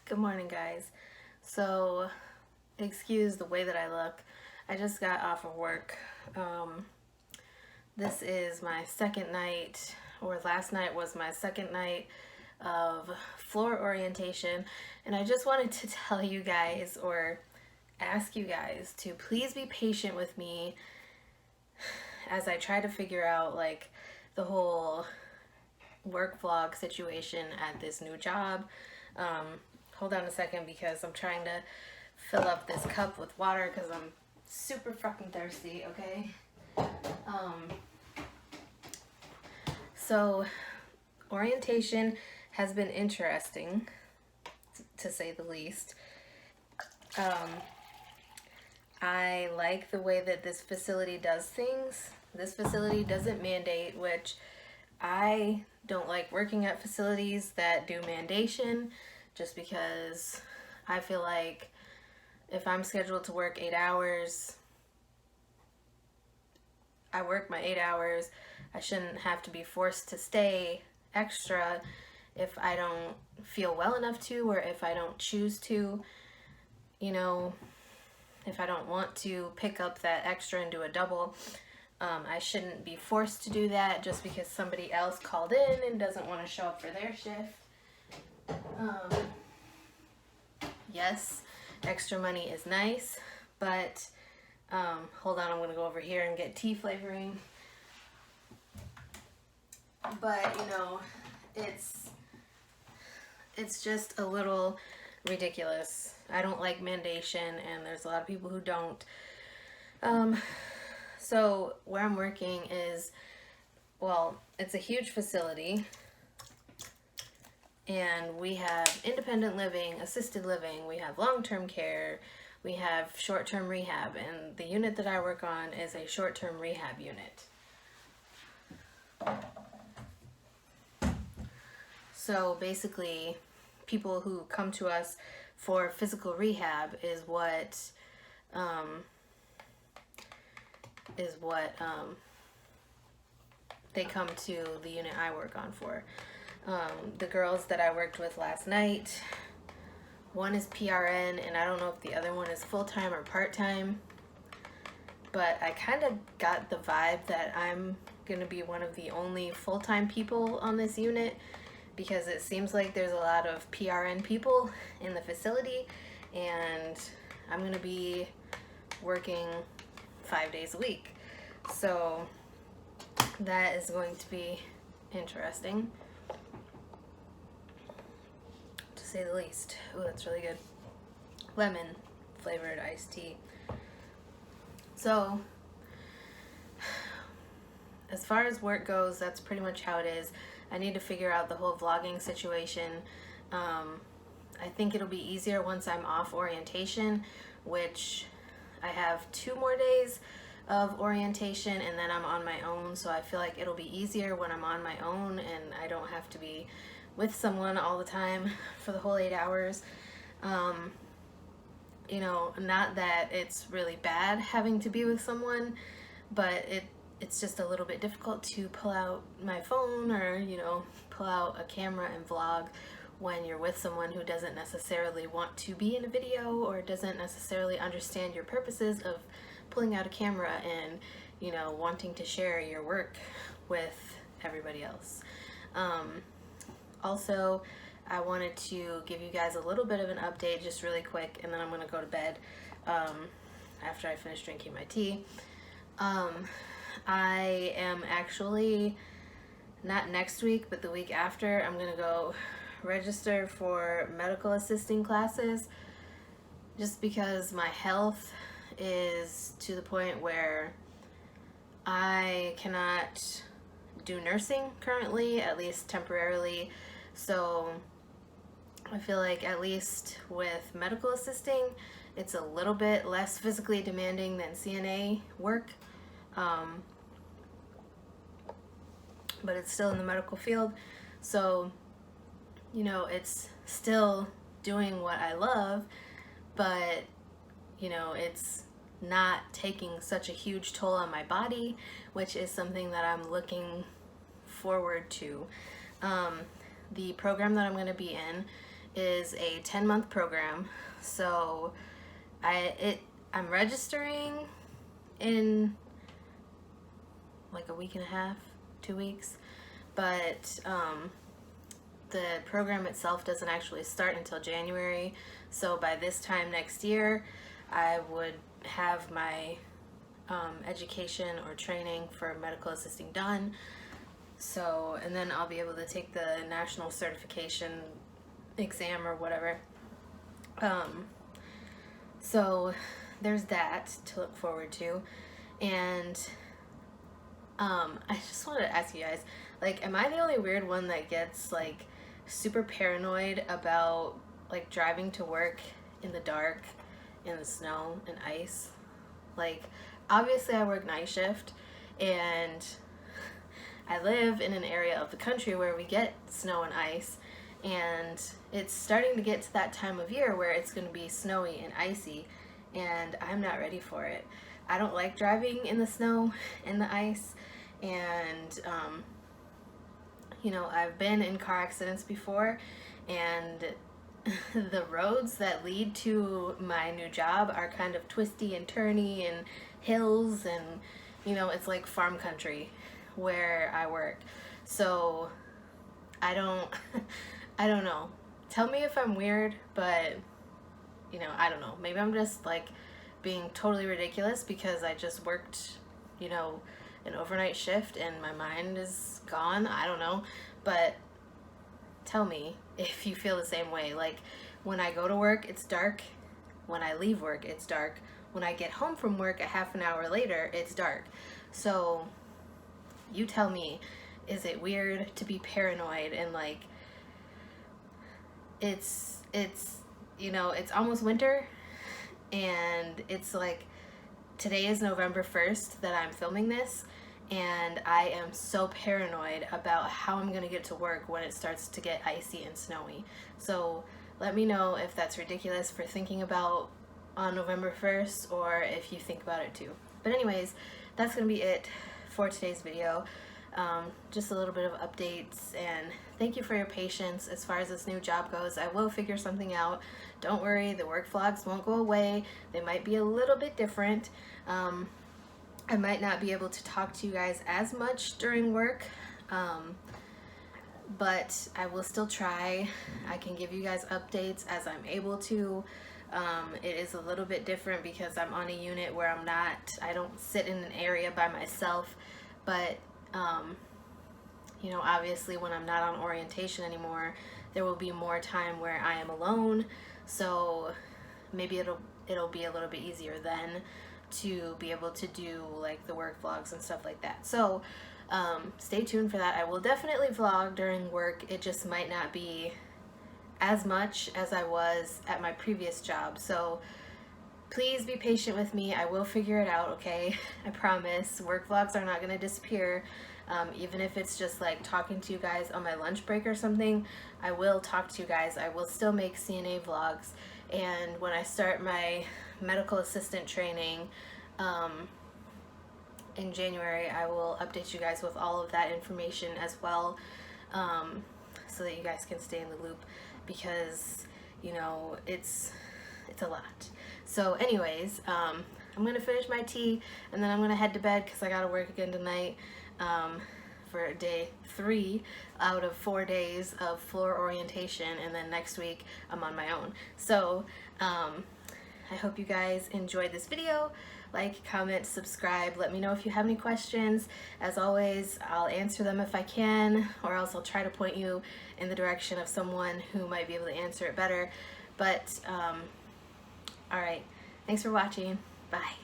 Good morning, guys. So, excuse the way that I look. I just got off of work. This is my second night, or last night was my second night of floor orientation, and I just wanted to tell you guys, or ask you guys, to please be patient with me as I try to figure out like the whole work vlog situation at this new job. Hold on a second because I'm trying to fill up this cup with water because I'm super fucking thirsty, okay? So orientation has been interesting, to say the least. I like the way that this facility does things. This facility doesn't mandate, which I don't like working at facilities that do mandation, just because I feel like if I'm scheduled to work 8 hours, I work my 8 hours. I shouldn't have to be forced to stay extra if I don't feel well enough to, or if I don't choose to, you know, if I don't want to pick up that extra and do a double. I shouldn't be forced to do that just because somebody else called in and doesn't want to show up for their shift. Yes, extra money is nice, but hold on, I'm going to go over here and get tea flavoring. But, you know, it's just a little ridiculous. I don't like mandation, and there's a lot of people who don't. So where I'm working is, well, it's a huge facility, and we have independent living, assisted living, we have long-term care, we have short-term rehab, and the unit that I work on is a short-term rehab unit. So basically, people who come to us for physical rehab is what they come to the unit I work on for. The girls that I worked with last night, one is PRN, and I don't know if the other one is full-time or part-time, but I kind of got the vibe that I'm going to be one of the only full-time people on this unit, because it seems like there's a lot of PRN people in the facility, and I'm going to be working 5 days a week. So that is going to be interesting, to say the least. Oh, that's really good. Lemon flavored iced tea. So as far as work goes, that's pretty much how it is. I need to figure out the whole vlogging situation. I think it'll be easier once I'm off orientation, which I have 2 more days of orientation, and then I'm on my own, so I feel like it'll be easier when I'm on my own and I don't have to be with someone all the time for the whole 8 hours. You know, not that it's really bad having to be with someone, but it's just a little bit difficult to pull out my phone or, you know, pull out a camera and vlog when you're with someone who doesn't necessarily want to be in a video or doesn't necessarily understand your purposes of pulling out a camera and, you know, wanting to share your work with everybody else. Also, I wanted to give you guys a little bit of an update just really quick, and then I'm going to go to bed after I finish drinking my tea. I am actually, not next week, but the week after, I'm going to go register for medical assisting classes, just because my health is to the point where I cannot do nursing currently, at least temporarily. So I feel like at least with medical assisting, it's a little bit less physically demanding than CNA work. But it's still in the medical field, so, you know, it's still doing what I love, but, you know, it's not taking such a huge toll on my body, which is something that I'm looking forward to. The program that I'm going to be in is a 10-month program. So I'm registering in like a week and a half, 2 weeks, but the program itself doesn't actually start until January. So by this time next year, I would have my education or training for medical assisting done. So, and then I'll be able to take the national certification exam or whatever. So there's that to look forward to. And I just wanted to ask you guys, like, am I the only weird one that gets like super paranoid about like driving to work in the dark, in the snow and ice? Like, obviously I work night shift, and I live in an area of the country where we get snow and ice, and it's starting to get to that time of year where it's going to be snowy and icy, and I'm not ready for it. I don't like driving in the snow and the ice, and you know, I've been in car accidents before, and the roads that lead to my new job are kind of twisty and turny and hills, and you know, it's like farm country where I work. So I don't I don't know. Tell me if I'm weird, but you know, I don't know. Maybe I'm just like being totally ridiculous because I just worked, you know, an overnight shift and my mind is gone. I don't know. But tell me if you feel the same way. Like, when I go to work, it's dark. When I leave work, it's dark. When I get home from work a half an hour later, it's dark. So you tell me, is it weird to be paranoid and like it's you know, it's almost winter, and it's like today is November 1st that I'm filming this, and I am so paranoid about how I'm gonna get to work when it starts to get icy and snowy. So let me know if that's ridiculous for thinking about on November 1st, or if you think about it too. But anyways, that's gonna be it for today's video. Just a little bit of updates, and thank you for your patience as far as this new job goes. I will figure something out. Don't worry, the work vlogs won't go away. They might be a little bit different. I might not be able to talk to you guys as much during work, but I will still try. I can give you guys updates as I'm able to. It is a little bit different because I'm on a unit where I don't sit in an area by myself, but you know, obviously when I'm not on orientation anymore, there will be more time where I am alone, so maybe it'll be a little bit easier then to be able to do like the work vlogs and stuff like that. So stay tuned for that. I will definitely vlog during work. It just might not be as much as I was at my previous job, so please be patient with me. I will figure it out, okay? I promise. Work vlogs are not going to disappear. Even if it's just like talking to you guys on my lunch break or something, I will talk to you guys. I will still make CNA vlogs. And when I start my medical assistant training in January, I will update you guys with all of that information as well, so that you guys can stay in the loop, because you know, it's a lot. So anyways, I'm gonna finish my tea, and then I'm gonna head to bed because I gotta work again tonight for day 3 out of 4 days of floor orientation, and then next week I'm on my own. So I hope you guys enjoyed this video. Like, comment, subscribe. Let me know if you have any questions. As always, I'll answer them if I can, or else I'll try to point you in the direction of someone who might be able to answer it better. But alright, thanks for watching. Bye.